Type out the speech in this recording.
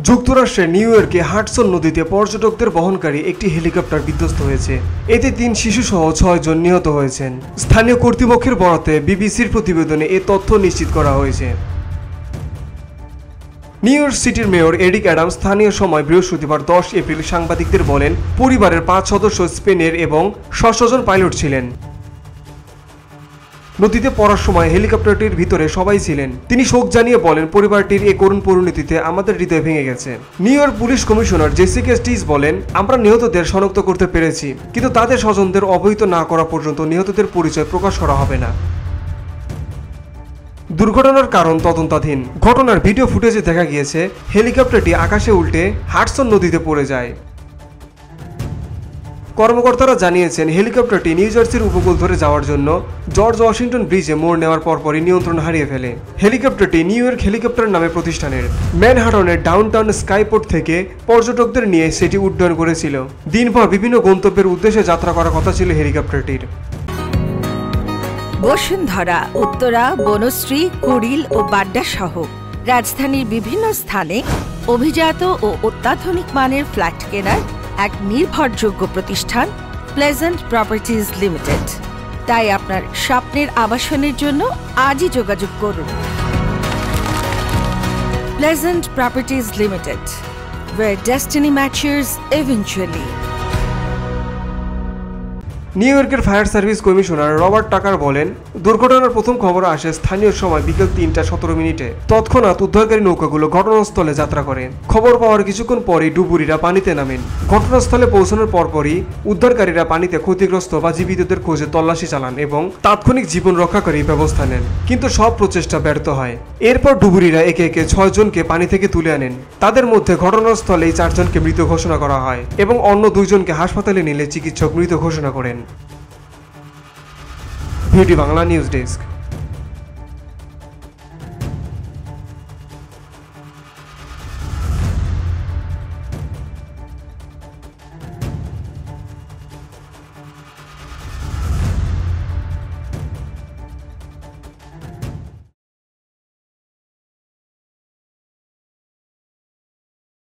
যুক্তরাষ্ট্রের নিউ ইয়র্কে হাডসন নদীতে পর্যটকদের বহনকারী একটি হেলিকপ্টার বিধ্বস্ত হয়েছে। এতে ৩ শিশুসহ ৬ জন নিহত হয়েছেন। স্থানীয় কর্তৃপক্ষের বরাতে বিবিসির প্রতিবেদনে এ তথ্য নিশ্চিত করা হয়েছে। নিউ ইয়র্ক সিটির মেয়র এরিক অ্যাডামস স্থানীয় সময় বৃহস্পতিবার 10 এপ্রিল সাংবাদিকদের বলেন, পরিবারের 5 সদস্য স্পেনের এবং ৬ জন পাইলট ছিলেন। নদীতে পড়ার সময় হেলিকপ্টারটির ভিতরে সবাই ছিলেন। তিনি শোক জানিয়ে বলেন, পরিবারটির এই করুণ পরিণতিতে আমাদের হৃদয় ভেঙে গেছে। New York police commissioner Jessica stitch বলেন, আমরা নিহতদের শনাক্ত করতে পেরেছি, কিন্তু তাদের স্বজনদের অবহিত না করা পর্যন্ত নিহতদের পরিচয় প্রকাশ করা হবে না। দুর্ঘটনার কারণ তদন্তাধীন। ঘটনার ভিডিও ফুটেজে দেখা গিয়েছে হেলিকপ্টারটি আকাশে উল্টে হাডসন নদীতে পড়ে যায়। কর্মকর্তারা জানিয়েছেন, হেলিকপ্টারটি নিউ জার্সির উপকূল ধরে যাওয়ার জন্য জর্জ ওয়াশিংটন ব্রিজে মোড় নেওয়ার পরপরই নিয়ন্ত্রণ হারিয়ে ফেলে। হেলিকপ্টারটি নিউ ইয়র্ক হেলিকপ্টার নামে প্রতিষ্ঠানের ম্যানহাটনের ডাউনটাউন স্কাইপোর্ট থেকে পর্যটকদের নিয়ে সেটি উড্ডয়ন করেছিল। দিনভর বিভিন্ন গন্তব্যের উদ্দেশ্যে যাত্রা করার কথা ছিল হেলিকপ্টারটির। বসুন্ধরা, উত্তরা, বনশ্রী, কুড়িল ও বাড্ডা সহ রাজধানীর বিভিন্ন স্থানে অভিজাত ও অত্যাধুনিক মানের ফ্ল্যাট কেনার এক নির্ভরযোগ্য প্রতিষ্ঠান প্লেজেন্ট প্রপার্টিজ লিমিটেড। তাই আপনার স্বপ্নের আবাসনের জন্য আজই যোগাযোগ করুন। Pleasant properties limited, where destiny matches eventually. New ইয়র্কের ফায়ার সার্ভিস কমিশনার রবার্ট টাকার বলেন, দুর্ঘটনার প্রথম খবর আসে স্থানীয় সময় বিকেল 3:17 তৎক্ষণাৎ উদ্ধারকারী নৌকাগুলো ঘটনাস্থলে যাত্রা করে। খবর পাওয়ার কিছুক্ষণ পরেই ডুবুরিরা পানিতে নামেন। ঘটনাস্থলে পৌঁছানোর পরপরই উদ্ধারকারীরা পানিতে ক্ষতিগ্রস্ত বা জীবিতদের খোঁজে তল্লাশি চালান এবং তাৎক্ষণিক জীবন রক্ষাকারী ব্যবস্থা নেন, কিন্তু সব প্রচেষ্টা ব্যর্থ হয়। এরপর ডুবুরিরা একে একে 6 জনকে পানি থেকে তুলে আনেন। তাদের মধ্যে ঘটনাস্থলেই 4 জনকে মৃত ঘোষণা করা হয় এবং অন্য 2 জনকে হাসপাতালে নিলে চিকিৎসক মৃত ঘোষণা করেন। ভিডি বাংলা নিউজ ডেস্ক।